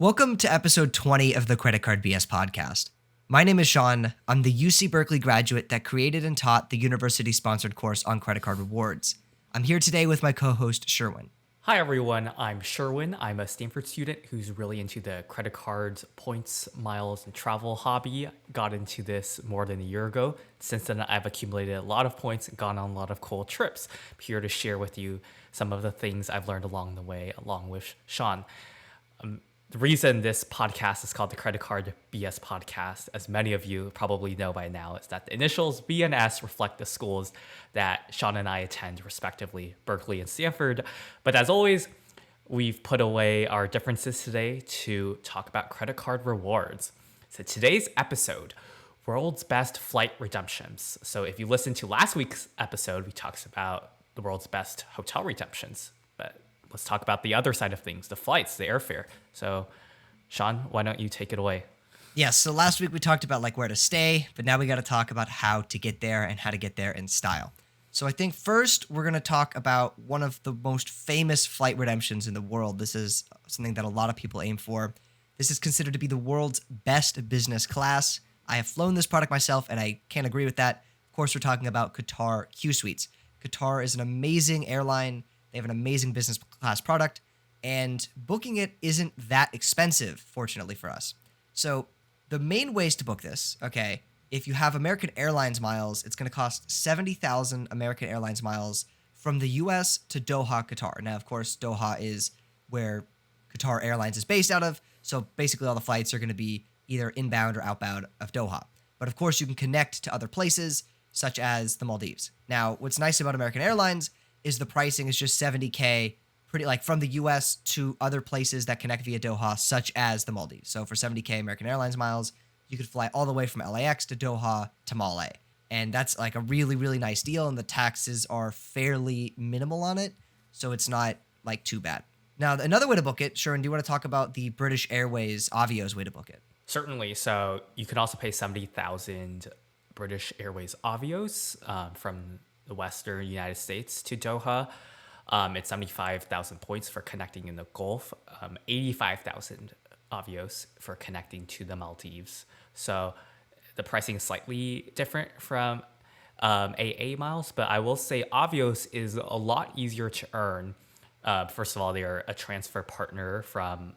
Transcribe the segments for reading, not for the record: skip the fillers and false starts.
Welcome to episode 20 of the Credit Card BS podcast. My name is Sean. I'm the UC Berkeley graduate that created and taught the university-sponsored course on credit card rewards. I'm here today with my co-host, Sherwin. Hi everyone, I'm Sherwin. I'm a Stanford student who's really into the credit cards, points, miles, and travel hobby. Got into this more than a year ago. Since then, I've accumulated a lot of points and gone on a lot of cool trips. I'm here to share with you some of the things I've learned along the way, along with Sean. The reason this podcast is called the Credit Card BS podcast, as many of you probably know by now, is that the initials B and S reflect the schools that Sean and I attend, respectively, Berkeley and Stanford. But as always, we've put away our differences today to talk about credit card rewards. So today's episode, world's best flight redemptions. So if you listened to last week's episode, we talked about the world's best hotel redemptions. But let's talk about the other side of things, the flights, the airfare. So, Sean, why don't you take it away? Yes, so last week we talked about where to stay, but now we got to talk about how to get there and how to get there in style. So I think first we're going to talk about one of the most famous flight redemptions in the world. This is something that a lot of people aim for. This is considered to be the world's best business class. I have flown this product myself, and I can't agree with that. Of course, we're talking about Qatar Q Suites. Qatar is an amazing airline. They have an amazing business class product, and booking it isn't that expensive, fortunately for us. So the main ways to book this, okay, if you have American Airlines miles, it's going to cost 70,000 American Airlines miles from the US to Doha, Qatar. Now, of course, Doha is where Qatar Airlines is based out of, so basically all the flights are going to be either inbound or outbound of Doha. But of course, you can connect to other places, such as the Maldives. Now, what's nice about American Airlines is the pricing is just $70K, pretty from the US to other places that connect via Doha, such as the Maldives. So for $70K American Airlines miles, you could fly all the way from LAX to Doha to Malé. And that's a really, really nice deal, and the taxes are fairly minimal on it, so it's not too bad. Now, another way to book it, Sharon, do you want to talk about the British Airways Avios way to book it? Certainly. So you can also pay 70,000 British Airways Avios from the Western United States to Doha. It's 75,000 points for connecting in the Gulf, 85,000 Avios for connecting to the Maldives. So the pricing is slightly different from AA miles, but I will say Avios is a lot easier to earn. First of all, they're a transfer partner from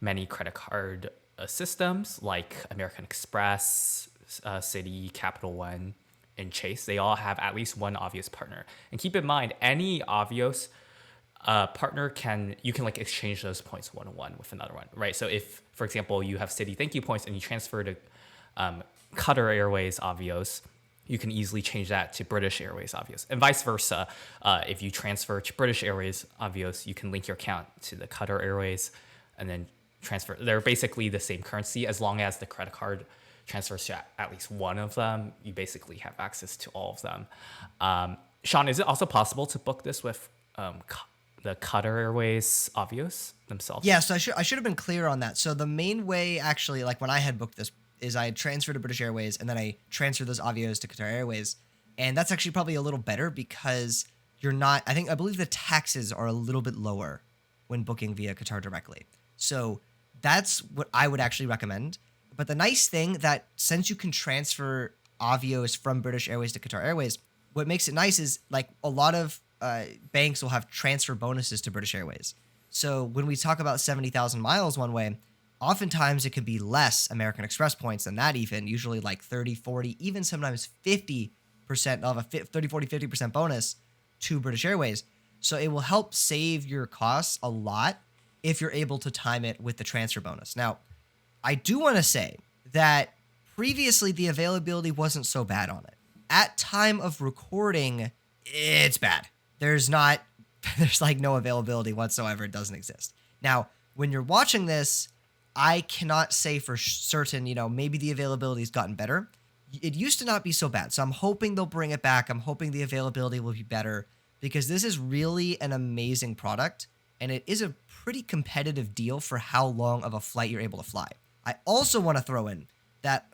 many credit card systems like American Express, Citi, Capital One, and Chase. They all have at least one Avios partner. And keep in mind, any Avios partner you can exchange those points one-on-one with another one, right? So if, for example, you have Citi Thank You points and you transfer to Qatar Airways Avios, you can easily change that to British Airways Avios, and vice versa. If you transfer to British Airways Avios, you can link your account to the Qatar Airways and then transfer. They're basically the same currency. As long as the credit card transfers to at least one of them, you basically have access to all of them. Sean, is it also possible to book this with the Qatar Airways Avios themselves? Yeah, so I should have been clear on that. So the main way, actually, when I had booked this, is I had transferred to British Airways, and then I transferred those Avios to Qatar Airways. And that's actually probably a little better because I believe the taxes are a little bit lower when booking via Qatar directly. So that's what I would actually recommend. But the nice thing that since you can transfer Avios from British Airways to Qatar Airways, what makes it nice is a lot of banks will have transfer bonuses to British Airways. So when we talk about 70,000 miles one way, oftentimes it could be less American Express points than that, even usually 30, 40, even sometimes 50% of a 30, 40, 50% bonus to British Airways. So it will help save your costs a lot if you're able to time it with the transfer bonus. Now, I do want to say that previously the availability wasn't so bad on it. At time of recording, it's bad. There's no availability whatsoever. It doesn't exist. Now, when you're watching this, I cannot say for certain, maybe the availability's gotten better. It used to not be so bad. So I'm hoping they'll bring it back. I'm hoping the availability will be better because this is really an amazing product. And it is a pretty competitive deal for how long of a flight you're able to fly. I also want to throw in that,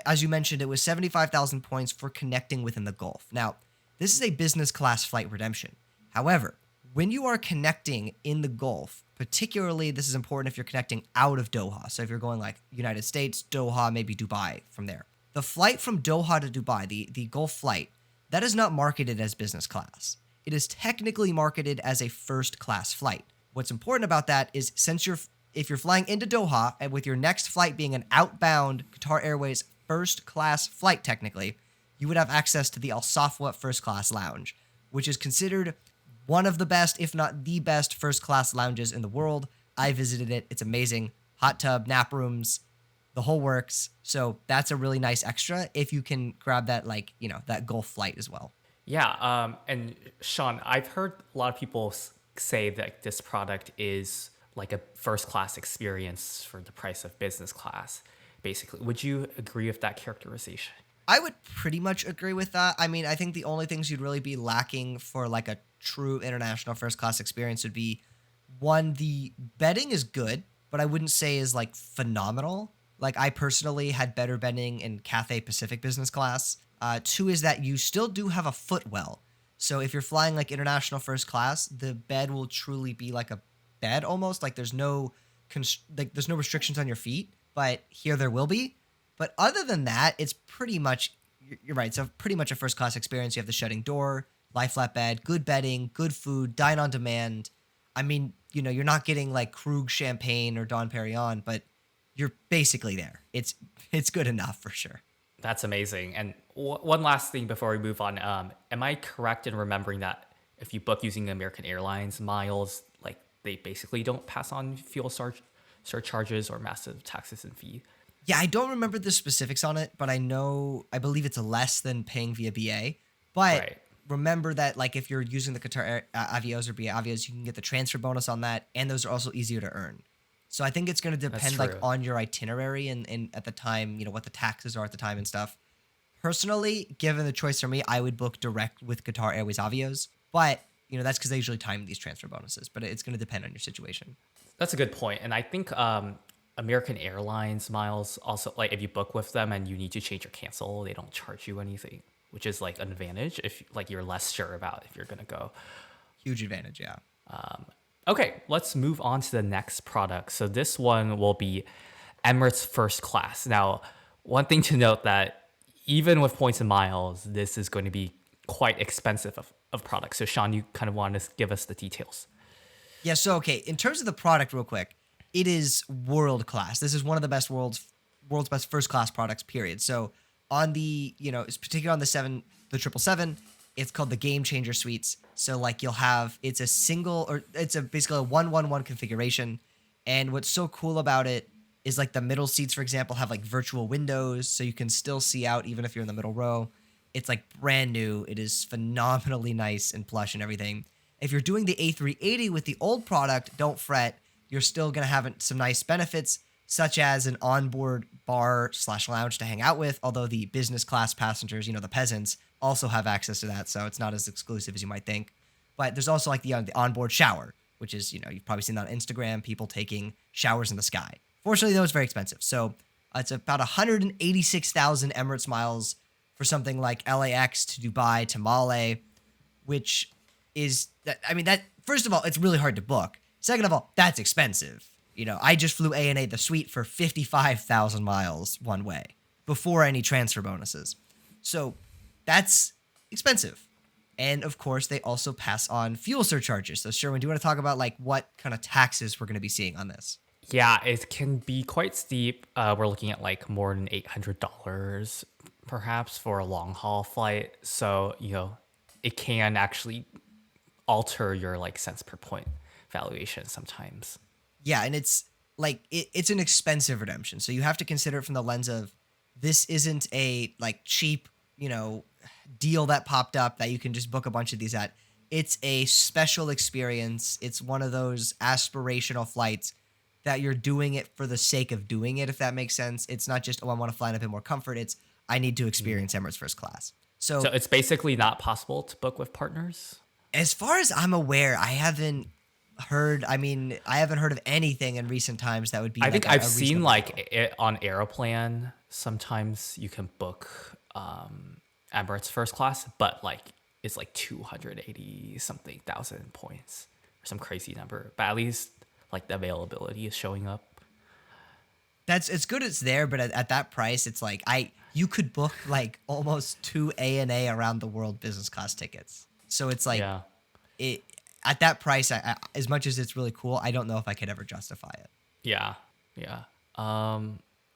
as you mentioned, it was 75,000 points for connecting within the Gulf. Now, this is a business class flight redemption. However, when you are connecting in the Gulf, particularly this is important if you're connecting out of Doha. So if you're going like United States, Doha, maybe Dubai from there. The flight from Doha to Dubai, the Gulf flight, that is not marketed as business class. It is technically marketed as a first class flight. What's important about that is if you're flying into Doha and with your next flight being an outbound Qatar Airways first class flight technically, you would have access to the Al Safwa first class lounge, which is considered one of the best, if not the best, first class lounges in the world. I visited it. It's amazing. Hot tub, nap rooms, the whole works. So that's a really nice extra if you can grab that, like, that Gulf flight as well. Yeah, and Sean, I've heard a lot of people say that this product is like a first class experience for the price of business class, basically. Would you agree with that characterization? I would pretty much agree with that. I mean, I think the only things you'd really be lacking for like a true international first class experience would be, one, the bedding is good, but I wouldn't say is like phenomenal. Like, I personally had better bedding in Cathay Pacific business class. Two is that you still do have a footwell. So if you're flying like international first class, the bed will truly be like a bed almost. Like there's no restrictions on your feet, but here there will be. But other than that, it's pretty much, you're right, it's pretty much a first class experience. You have the shutting door, lie flat bed, good bedding, good food, dine on demand. I mean, you're not getting like Krug champagne or Dom Perignon, but you're basically there. It's good enough for sure. That's amazing. And one last thing before we move on. Am I correct in remembering that if you book using American Airlines miles, like they basically don't pass on fuel surcharges or massive taxes and fee? Yeah, I don't remember the specifics on it, but I believe it's less than paying via BA. But Right. remember that, like, if you're using the Qatar Avios or BA Avios, you can get the transfer bonus on that, and those are also easier to earn. So I think it's going to depend like true. on your itinerary and at the time, what the taxes are at the time and stuff. Personally, given the choice for me, I would book direct with Qatar Airways Avios, but that's because they usually time these transfer bonuses. But it's going to depend on your situation. That's a good point. And I think American Airlines miles also, like if you book with them and you need to change or cancel, they don't charge you anything, which is like an advantage if like you're less sure about if you're going to go. Huge advantage, yeah. Okay, let's move on to the next product. So this one will be Emirates First Class. Now, one thing to note that even with points and miles, this is going to be quite expensive of product. So Sean, you kind of want to give us the details. Yeah, so okay, in terms of the product real quick, it is world class. This is one of the best world's best first class products, period. So on the, it's particularly on the 777, it's called the Game Changer Suites. So like it's a single, or it's basically a 1-1-1 configuration. And what's so cool about it is like the middle seats, for example, have like virtual windows, so you can still see out even if you're in the middle row. It's like brand new. It is phenomenally nice and plush and everything. If you're doing the A380 with the old product, don't fret. You're still going to have some nice benefits, such as an onboard bar/lounge to hang out with, although the business class passengers, the peasants, also have access to that, so it's not as exclusive as you might think. But there's also like the onboard shower, which is, you've probably seen that on Instagram, people taking showers in the sky. Fortunately, though, it's very expensive. So it's about 186,000 Emirates miles for something like LAX to Dubai to Male, which is, first of all, it's really hard to book. Second of all, that's expensive. I just flew ANA the suite for 55,000 miles one way before any transfer bonuses. So that's expensive. And of course, they also pass on fuel surcharges. So Sherwin, do you want to talk about like what kind of taxes we're going to be seeing on this? Yeah, it can be quite steep. We're looking at like more than $800 perhaps for a long haul flight. So, it can actually alter your like cents per point valuation sometimes. Yeah, and it's like it's an expensive redemption. So you have to consider it from the lens of this isn't a like cheap, deal that popped up that you can just book a bunch of these at. It's a special experience. It's one of those aspirational flights that you're doing it for the sake of doing it, if that makes sense. It's not just, I want to fly in a bit more comfort. It's, I need to experience Emirates First Class. So it's basically not possible to book with partners? As far as I'm aware, I haven't heard of anything in recent times that would be. I think I've seen reasonable like it on Aeroplan. Sometimes you can book Emirates First Class, but like is like 280 something thousand points or some crazy number. But at least like the availability is showing up. It's good it's there, but at that price, it's like you could book like almost 2 ANA around the world business class tickets. So it's like Yeah. it at that price, as much as it's really cool, I don't know if I could ever justify it. Yeah. Yeah.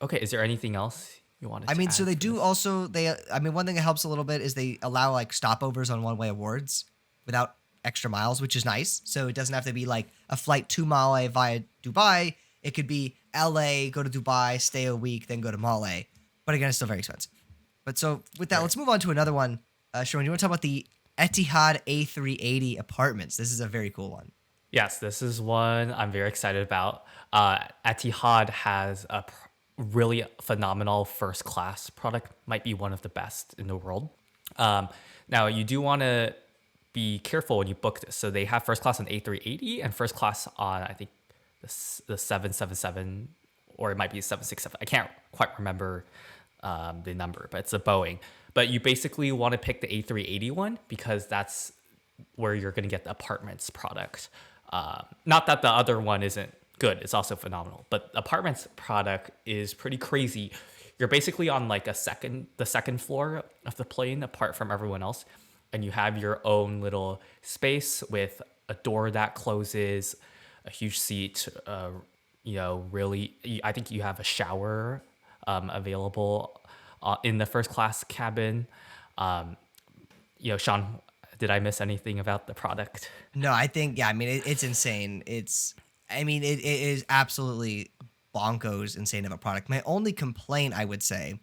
Okay. Is there anything else you wanted I to mean, add so they for do this? also one thing that helps a little bit is they allow like stopovers on one-way awards without extra miles, which is nice. So it doesn't have to be like a flight to Male via Dubai. It could be LA, go to Dubai, stay a week, then go to Male. But again, it's still very expensive. But so with that, Right. let's move on to another one. Sharon, you want to talk about the Etihad A380 apartments? This is a very cool one. Yes, this is one I'm very excited about. Etihad has a really phenomenal first class product, might be one of the best in the world. Um, Now, you do want to be careful when you book this. So they have first class on A380 and first class on, I think, the 777, or it might be 767. I can't quite remember the number, but it's a Boeing. But you basically want to pick the A380 one because that's where you're going to get the apartments product. Not that the other one isn't good, it's also phenomenal, but the apartments product is pretty crazy. You're basically on like the second floor of the plane apart from everyone else, and you have your own little space with a door that closes, a huge seat. Really, I think you have a shower available in the first class cabin. Sean, did I miss anything about the product? No, I think, yeah, I mean, it's insane. It is absolutely bonkos insane of a product. My only complaint, I would say,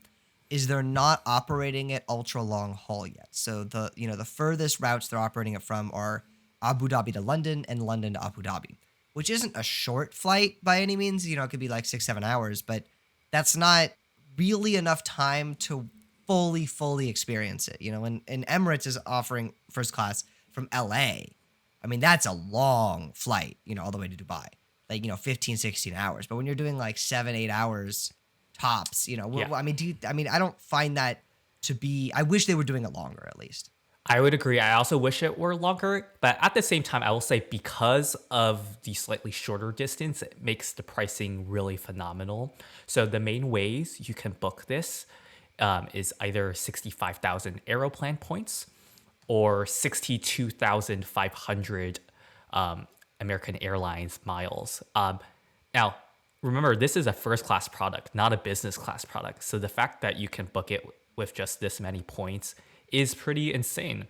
is they're not operating it ultra long haul yet. So the furthest routes they're operating it from are Abu Dhabi to London and London to Abu Dhabi, which isn't a short flight by any means. It could be like 6-7 hours, but that's not really enough time to fully experience it. And Emirates is offering first class from LA. I mean, that's a long flight, all the way to Dubai, like, 15, 16 hours. But when you're doing like 7-8 hours tops, Yeah. I mean, I don't find that to be, I wish they were doing it longer at least. I would agree. I also wish it were longer, but at the same time, I will say because of the slightly shorter distance, it makes the pricing really phenomenal. So the main ways you can book this is either 65,000 Aeroplan points or 62,500 American Airlines miles. Now, remember, this is a first class product, not a business class product. So the fact that you can book it with just this many points is pretty insane.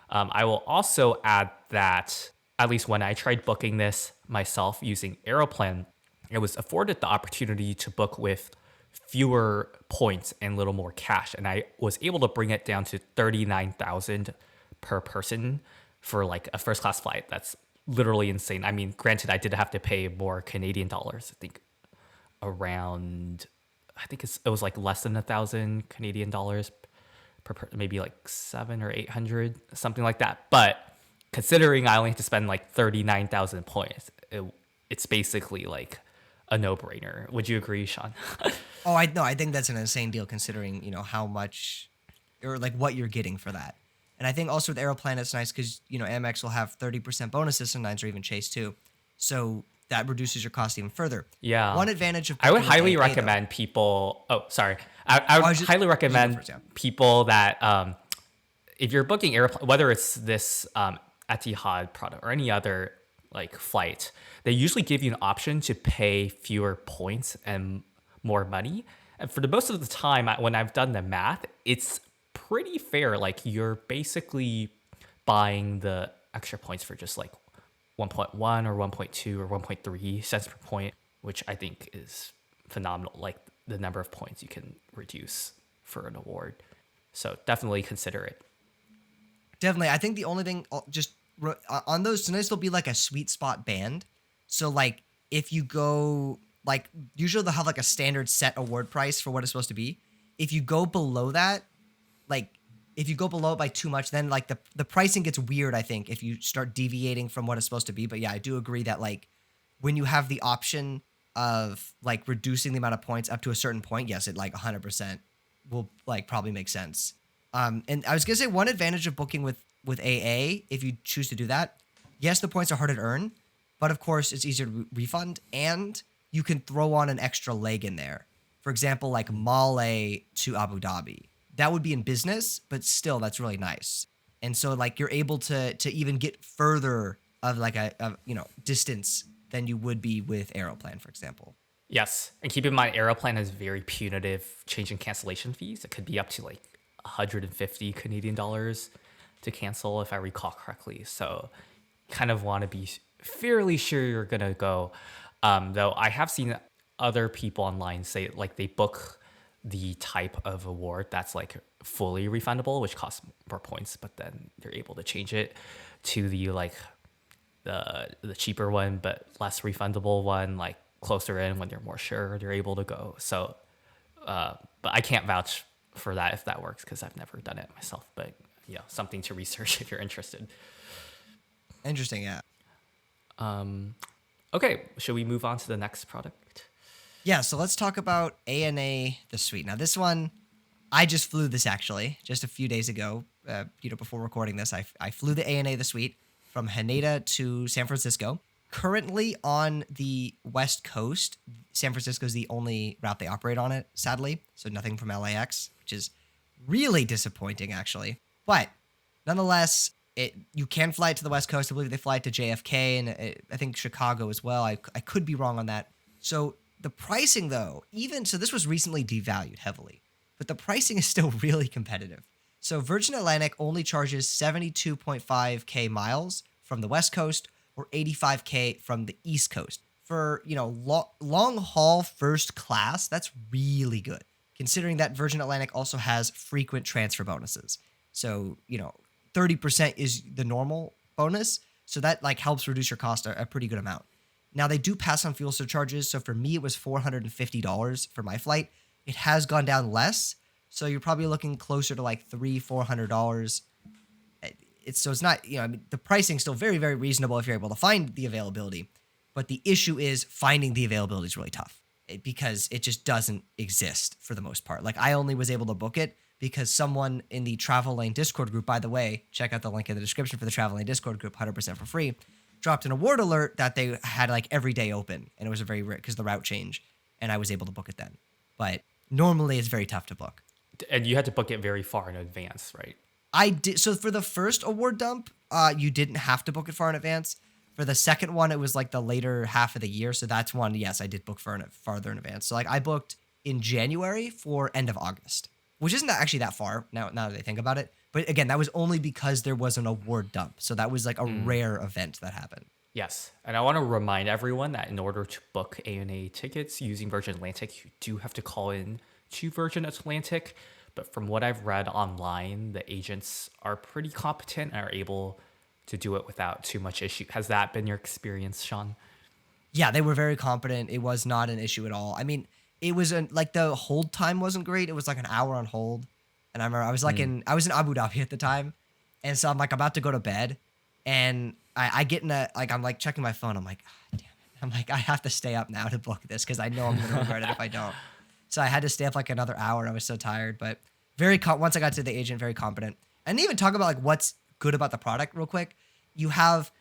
I will also add that, at least when I tried booking this myself using Aeroplan, I was afforded the opportunity to book with fewer points and a little more cash. And I was able to bring it down to 39,000 per person for like a first class flight. That's literally insane. I mean, granted, I did have to pay more Canadian dollars. It was like less than 1,000 Canadian dollars per maybe like 700 or 800, something like that. But considering I only have to spend like 39,000 points, it's basically like a no-brainer. Would you agree, Sean? Oh, I think that's an insane deal considering, how much or like what you're getting for that. And I think also with Aeroplan, it's nice because, Amex will have 30% bonuses sometimes or even Chase too. So that reduces your cost even further. Yeah. One advantage of I would booking with highly AA, though- recommend people. Oh, sorry. I would highly recommend first, yeah. people that if you're booking airplane, whether it's this Etihad product or any other like flight, they usually give you an option to pay fewer points and more money. And for the most of the time, when I've done the math, it's pretty fair. Like you're basically buying the extra points for just like 1.1 or 1.2 or 1.3 cents per point, which I think is phenomenal. Like the number of points you can reduce for an award. So definitely consider it. Definitely. I think the only thing just on those, sometimes there'll be like a sweet spot band. So like if you go, like usually they'll have like a standard set award price for what it's supposed to be. If you go below that, like if you go below it by too much, then like the pricing gets weird, I think, if you start deviating from what it's supposed to be. But yeah, I do agree that like when you have the option of like reducing the amount of points up to a certain point, yes, it like 100% will like probably make sense. And I was gonna say one advantage of booking with with AA, if you choose to do that, yes, the points are harder to earn, but of course it's easier to refund, and you can throw on an extra leg in there. For example, like Male to Abu Dhabi. That would be in business, but still that's really nice. And so like you're able to even get further of like a distance than you would be with Aeroplan, for example. Yes, and keep in mind, Aeroplan has very punitive change in cancellation fees. It could be up to like 150 Canadian dollars to cancel, if I recall correctly. So, kind of want to be fairly sure you're gonna go. Though I have seen other people online say like they book the type of award that's like fully refundable, which costs more points, but then they're able to change it to the like the cheaper one but less refundable one, like closer in when they're more sure they're able to go. So, but I can't vouch for that if that works because I've never done it myself. But yeah, something to research if you're interested. Interesting, yeah. Okay, should we move on to the next product? Yeah, so let's talk about ANA the Suite. Now, this one, I just flew this actually just a few days ago. Before recording this, I flew the ANA the Suite from Haneda to San Francisco. Currently on the West Coast, San Francisco is the only route they operate on it, sadly. So nothing from LAX, which is really disappointing, actually. But nonetheless, you can fly it to the West Coast. I believe they fly it to JFK and I think Chicago as well. I could be wrong on that. So the pricing, though, so this was recently devalued heavily, but the pricing is still really competitive. So Virgin Atlantic only charges 72.5K miles from the West Coast or 85K from the East Coast. For, long haul first class, that's really good, considering that Virgin Atlantic also has frequent transfer bonuses. So, 30% is the normal bonus. So that like helps reduce your cost a pretty good amount. Now they do pass on fuel surcharges. So for me, it was $450 for my flight. It has gone down less. So you're probably looking closer to like $300-400. It's not, the pricing's still very, very reasonable if you're able to find the availability. But the issue is finding the availability is really tough because it just doesn't exist for the most part. Like I only was able to book it because someone in the Travel Lane Discord group, by the way, check out the link in the description for the Travel Lane Discord group, 100% for free, dropped an award alert that they had like every day open. And it was a very rare because the route changed and I was able to book it then. But normally it's very tough to book. And you had to book it very far in advance, right? I did. So for the first award dump, you didn't have to book it far in advance. For the second one, it was like the later half of the year. So that's one, yes, I did book farther in advance. So like I booked in January for end of August, which isn't actually that far now that I think about it. But again, that was only because there was an award dump. So that was like a rare event that happened. Yes. And I want to remind everyone that in order to book ANA tickets using Virgin Atlantic, you do have to call in to Virgin Atlantic. But from what I've read online, the agents are pretty competent and are able to do it without too much issue. Has that been your experience, Sean? Yeah, they were very competent. It was not an issue at all. I mean, it was like the hold time wasn't great. It was like an hour on hold. And I remember I was like I was in Abu Dhabi at the time. And so I'm like about to go to bed. And I get in I'm like checking my phone. I'm like, damn it. I'm like, I have to stay up now to book this because I know I'm going to regret it if I don't. So I had to stay up like another hour. I was so tired, but once I got to the agent, very competent. And even talk about like what's good about the product real quick. You have,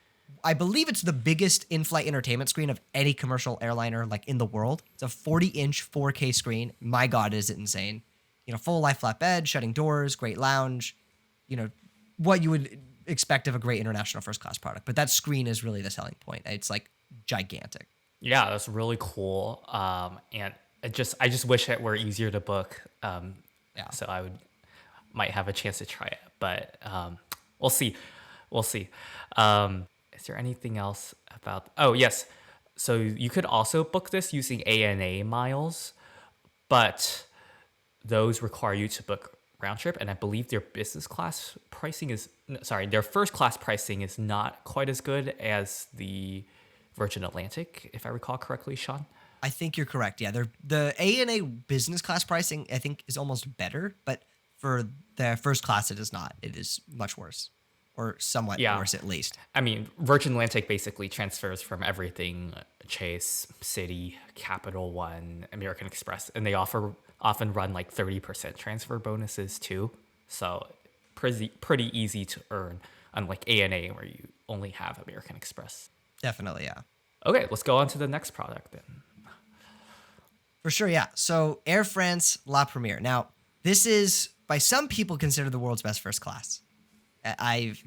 I believe it's the biggest in-flight entertainment screen of any commercial airliner like in the world. It's a 40-inch 4K screen. My God, is it insane. Full lie flat bed, shutting doors, great lounge, what you would expect of a great international first class product. But that screen is really the selling point. It's like gigantic. Yeah, that's really cool. And I just wish it were easier to book. Yeah. So I might have a chance to try it, but we'll see. Is there anything else about? Oh yes, so you could also book this using ANA miles, but those require you to book round trip, and I believe their their first class pricing is not quite as good as the Virgin Atlantic, if I recall correctly, Sean. I think you're correct. Yeah, the ANA business class pricing I think is almost better, but for the first class it is not. It is much worse, or somewhat worse at least. I mean, Virgin Atlantic basically transfers from everything: Chase, Citi, Capital One, American Express, and they often run like 30% transfer bonuses too. So pretty easy to earn, unlike ANA where you only have American Express. Definitely, yeah. Okay, let's go on to the next product then. For sure, yeah. So Air France La Première. Now, this is by some people considered the world's best first class. It's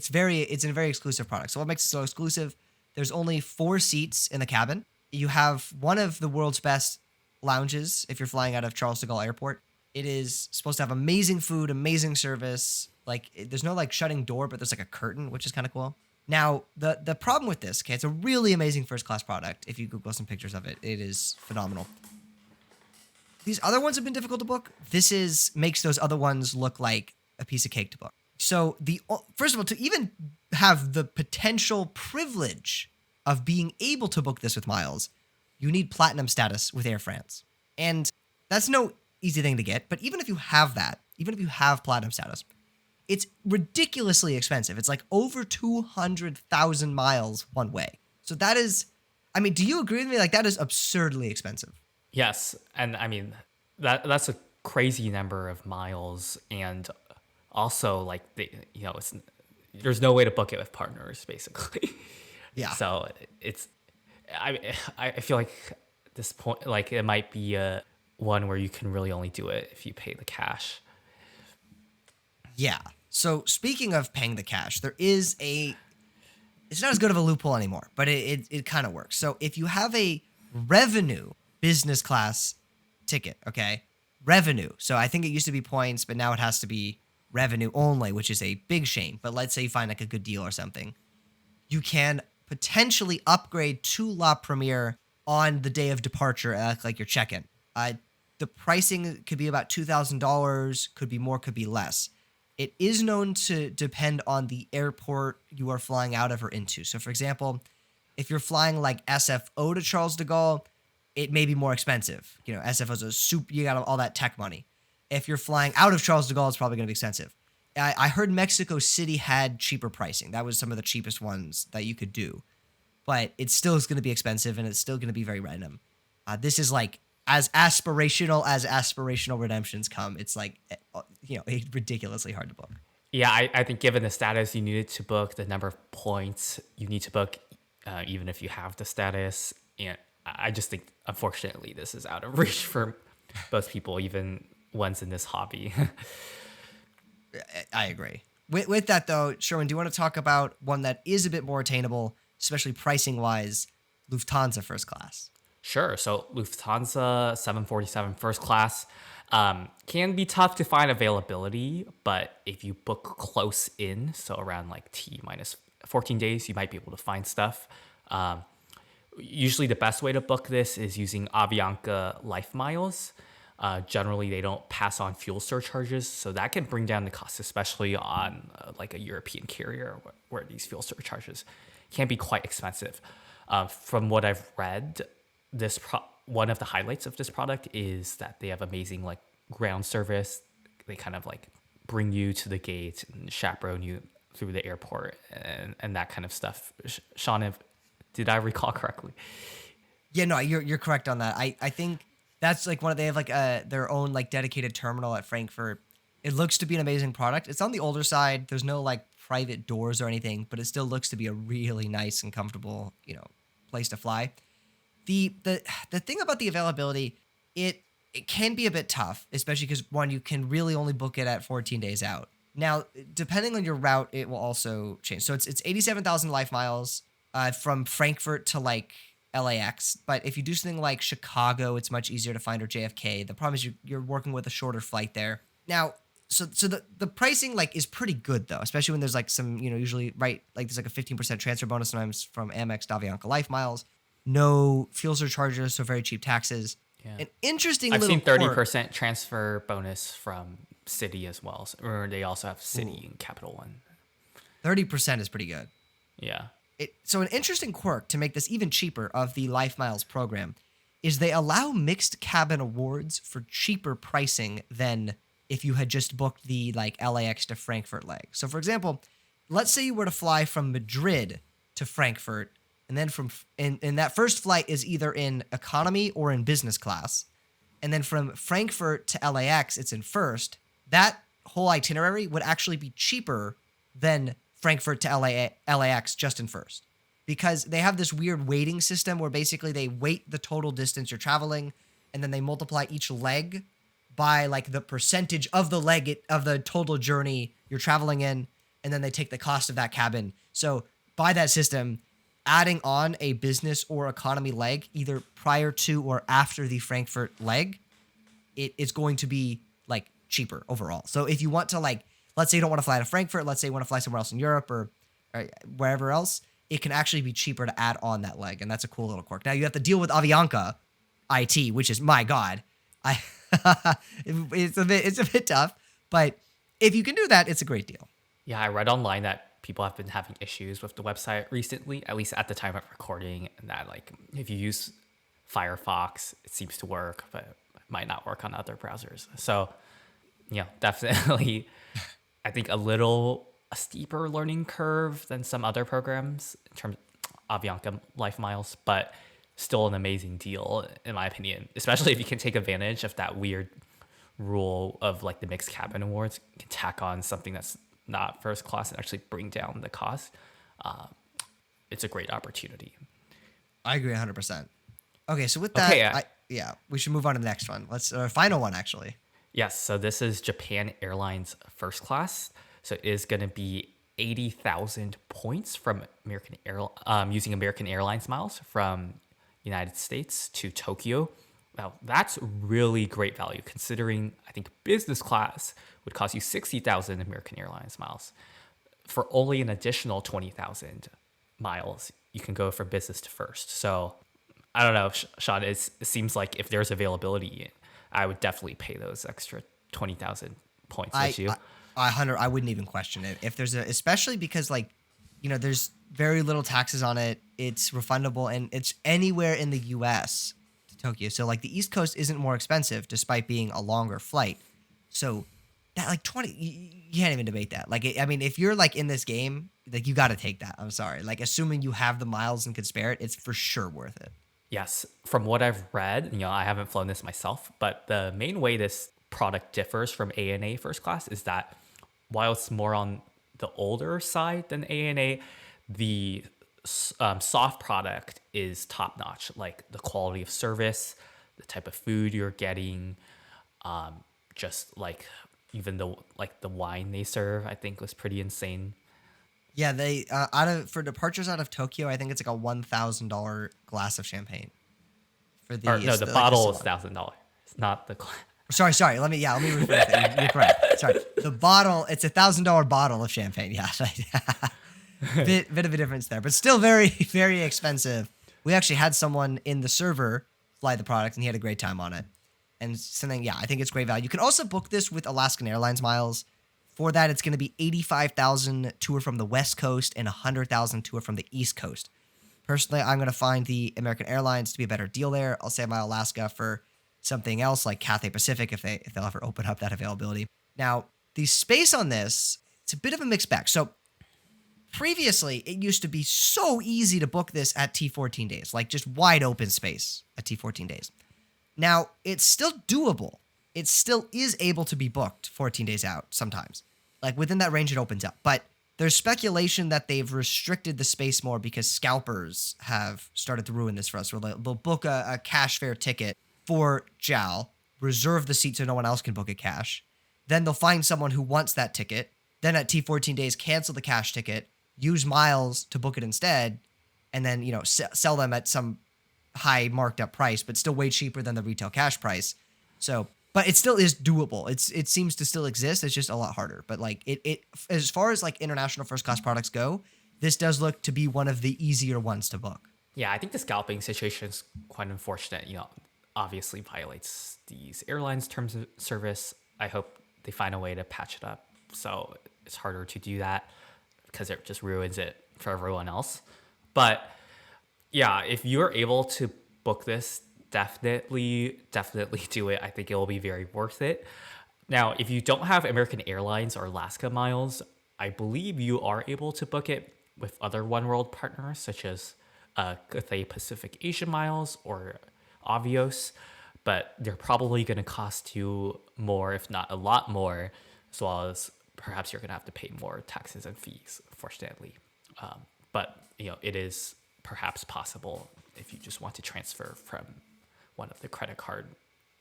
a very exclusive product. So what makes it so exclusive? There's only 4 seats in the cabin. You have one of the world's best lounges if you're flying out of Charles de Gaulle Airport. It is supposed to have amazing food, amazing service. Like there's no like shutting door, but there's like a curtain, which is kind of cool. Now, the problem with this, okay, it's a really amazing first class product. If you Google some pictures of it, it is phenomenal. These other ones have been difficult to book. This makes those other ones look like a piece of cake to book. So first of all, to even have the potential privilege of being able to book this with miles, you need platinum status with Air France. And that's no easy thing to get. But even if you have that, even if you have platinum status, it's ridiculously expensive. It's like over 200,000 miles one way. So that is, I mean, do you agree with me? Like that is absurdly expensive. Yes, and I mean that's a crazy number of miles, and also like there's no way to book it with partners basically. Yeah. So I feel like at this point like it might be one where you can really only do it if you pay the cash. Yeah. So speaking of paying the cash, it's not as good of a loophole anymore, but it kind of works. So if you have a revenue business class ticket, okay, revenue. So I think it used to be points, but now it has to be revenue only, which is a big shame. But let's say you find like a good deal or something. You can potentially upgrade to La Première on the day of departure, like your check-in. The pricing could be about $2,000, could be more, could be less. It is known to depend on the airport you are flying out of or into. So, for example, if you're flying like SFO to Charles de Gaulle, it may be more expensive. You know, SFO's a soup, you got all that tech money. If you're flying out of Charles de Gaulle, it's probably going to be expensive. I heard Mexico City had cheaper pricing. That was some of the cheapest ones that you could do. But it still is going to be expensive, and it's still going to be very random. This is like as aspirational redemptions come. It's like, ridiculously hard to book. Yeah, I think given the status you needed to book, the number of points you need to book, even if you have the status, and I just think, unfortunately, this is out of reach for most people, even ones in this hobby. I agree. With that, though, Sherwin, do you want to talk about one that is a bit more attainable, especially pricing-wise, Lufthansa first class? Sure. So Lufthansa 747 first class can be tough to find availability, but if you book close in, so around like T minus 14 days, you might be able to find stuff. Usually the best way to book this is using Avianca Life Miles. Generally, they don't pass on fuel surcharges, so that can bring down the cost, especially on like a European carrier where these fuel surcharges can be quite expensive. From what I've read, one of the highlights of this product is that they have amazing like ground service. They kind of like bring you to the gate and chaperone you through the airport and that kind of stuff. Sean, did I recall correctly? Yeah, no, you're correct on that. I think that's like they have like their own like dedicated terminal at Frankfurt. It looks to be an amazing product. It's on the older side. There's no like private doors or anything, but it still looks to be a really nice and comfortable, place to fly. The thing about the availability, it can be a bit tough, especially because one, you can really only book it at 14 days out. Now, depending on your route, it will also change. So it's 87,000 life miles from Frankfurt to like LAX. But if you do something like Chicago, it's much easier to find, or JFK. The problem is you're working with a shorter flight there. Now, so the pricing like is pretty good though, especially when there's like some, usually like there's like a 15% transfer bonus sometimes from Amex to Avianca Life Miles. No fuel surcharges, so very cheap taxes. Yeah. An interesting I've little seen 30% transfer bonus from City as well, or they also have City and Capital One. 30% is pretty good. Yeah. So an interesting quirk to make this even cheaper of the Life Miles program is they allow mixed cabin awards for cheaper pricing than if you had just booked the like LAX to Frankfurt leg. So for example, let's say you were to fly from Madrid to Frankfurt, and then and that first flight is either in economy or in business class. And then from Frankfurt to LAX, it's in first. That whole itinerary would actually be cheaper than Frankfurt to LAX just in first, because they have this weird weighting system where basically they weight the total distance you're traveling, and then they multiply each leg by like the percentage of the of the total journey you're traveling in, and then they take the cost of that cabin. So by that system, adding on a business or economy leg either prior to or after the Frankfurt leg, it's going to be like cheaper overall. So if you want to, like, let's say you don't want to fly to Frankfurt, let's say you want to fly somewhere else in Europe or wherever else, it can actually be cheaper to add on that leg, and that's a cool little quirk. Now you have to deal with Avianca IT, which is, my God, it's a bit tough, but if you can do that, it's a great deal. Yeah, I read online that people have been having issues with the website recently, at least at the time of recording, and that like if you use Firefox, it seems to work, but it might not work on other browsers. So, yeah, definitely, I think a steeper learning curve than some other programs in terms of Avianca Life Miles, but still an amazing deal in my opinion, especially if you can take advantage of that weird rule of like the mixed cabin awards. You can tack on something that's not first class and actually bring down the cost. It's a great opportunity. I agree 100%. Okay, so with that, okay, we should move on to the next one. Let's final one actually. Yes, so this is Japan Airlines first class. So it is going to be 80,000 points from using American Airlines miles from United States to Tokyo. Now, that's really great value considering I think business class would cost you 60,000 American Airlines miles. For only an additional 20,000 miles, you can go from business to first. So I don't know, Sean, it seems like if there's availability, I would definitely pay those extra 20,000 points with you. I wouldn't even question it. If there's especially because like, there's very little taxes on it. It's refundable and it's anywhere in the US to Tokyo. So like the East Coast isn't more expensive despite being a longer flight. So that like 20, you can't even debate that. Like, I mean, if you're like in this game, like you got to take that. I'm sorry. Like assuming you have the miles and could spare it, it's for sure worth it. Yes. From what I've read, I haven't flown this myself, but the main way this product differs from ANA first class is that while it's more on the older side than ANA, the soft product is top notch. Like the quality of service, the type of food you're getting, just like even the wine they serve, I think was pretty insane. Yeah, they for departures out of Tokyo, I think it's like a $1,000 glass of champagne. The bottle is $1,000. It's not the glass. Sorry. Let me rephrase that. You're correct. Sorry. The bottle, it's $1,000 bottle of champagne. Yeah. bit of a difference there, but still very, very expensive. We actually had someone in the server fly the product and he had a great time on it. And something, I think it's great value. You can also book this with Alaskan Airlines miles. For that, it's going to be 85,000 to or from the West Coast and 100,000 to or from the East Coast. Personally, I'm going to find the American Airlines to be a better deal there. I'll save my Alaska for something else like Cathay Pacific if they'll ever open up that availability. Now, the space on this, it's a bit of a mixed bag. So previously, it used to be so easy to book this at T14 days, like just wide open space at T14 days. Now, it's still doable. It still is able to be booked 14 days out sometimes. Like within that range, it opens up. But there's speculation that they've restricted the space more because scalpers have started to ruin this for us. Where they'll book a cash fare ticket for JAL, reserve the seat so no one else can book it cash. Then they'll find someone who wants that ticket. Then at T14 days, cancel the cash ticket, use miles to book it instead, and then sell them at some high marked up price, but still way cheaper than the retail cash price. So, but it still is doable. It seems to still exist. It's just a lot harder. But like it as far as like international first class products go, this does look to be one of the easier ones to book. Yeah, I think the scalping situation is quite unfortunate. Obviously violates these airlines' terms of service. I hope they find a way to patch it up so it's harder to do that because it just ruins it for everyone else. But yeah, if you're able to book this, definitely do it. I think it will be very worth it. Now, if you don't have American Airlines or Alaska miles, I believe you are able to book it with other One World partners such as Cathay Pacific Asia miles or Avios, but they're probably going to cost you more, if not a lot more, as well as perhaps you're going to have to pay more taxes and fees, fortunately. But it is perhaps possible if you just want to transfer from one of the credit card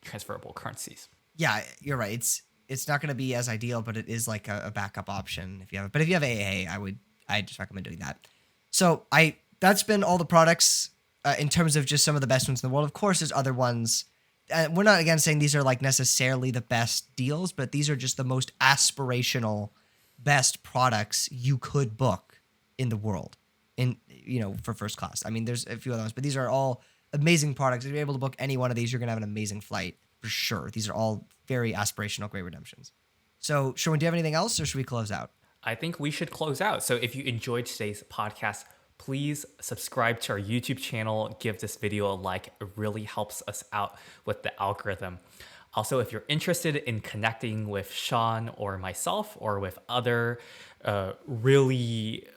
transferable currencies. Yeah, you're right. It's not going to be as ideal, but it is like a backup option if you have it. But if you have AAA, I just recommend doing that. So that's been all the products in terms of just some of the best ones in the world. Of course, there's other ones. We're not again saying these are like necessarily the best deals, but these are just the most aspirational, best products you could book in the world for first class. I mean, there's a few other ones, but these are all amazing products. If you're able to book any one of these, you're going to have an amazing flight for sure. These are all very aspirational, great redemptions. So, Sherwin, do you have anything else or should we close out? I think we should close out. So if you enjoyed today's podcast, please subscribe to our YouTube channel. Give this video a like. It really helps us out with the algorithm. Also, if you're interested in connecting with Sean or myself or with other really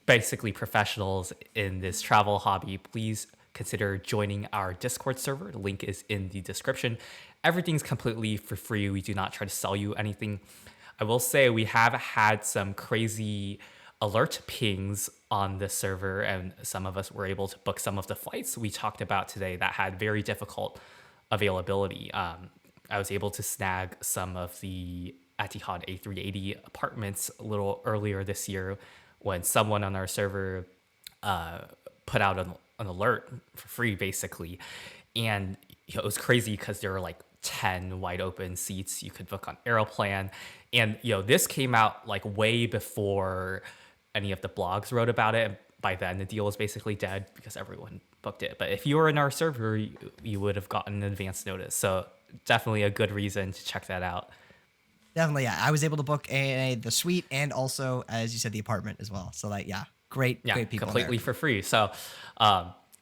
basically professionals in this travel hobby, please consider joining our Discord server. The link is in the description. Everything's completely for free. We do not try to sell you anything. I will say we have had some crazy alert pings on the server, and some of us were able to book some of the flights we talked about today that had very difficult availability. I was able to snag some of the Etihad A380 apartments a little earlier this year when someone on our server put out an alert for free, basically. And it was crazy because there were like 10 wide open seats you could book on Aeroplan. And this came out like way before any of the blogs wrote about it. By then, the deal was basically dead because everyone booked it. But if you were in our server, you would have gotten an advance notice. So definitely a good reason to check that out. Definitely, yeah. I was able to book the suite and also, as you said, the apartment as well. So great people completely there. for free. So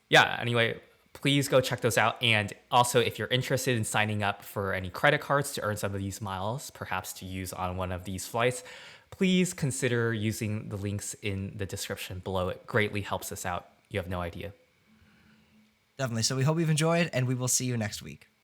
anyway, please go check those out. And also, if you're interested in signing up for any credit cards to earn some of these miles, perhaps to use on one of these flights, please consider using the links in the description below. It greatly helps us out. You have no idea. Definitely. So we hope you've enjoyed, and we will see you next week.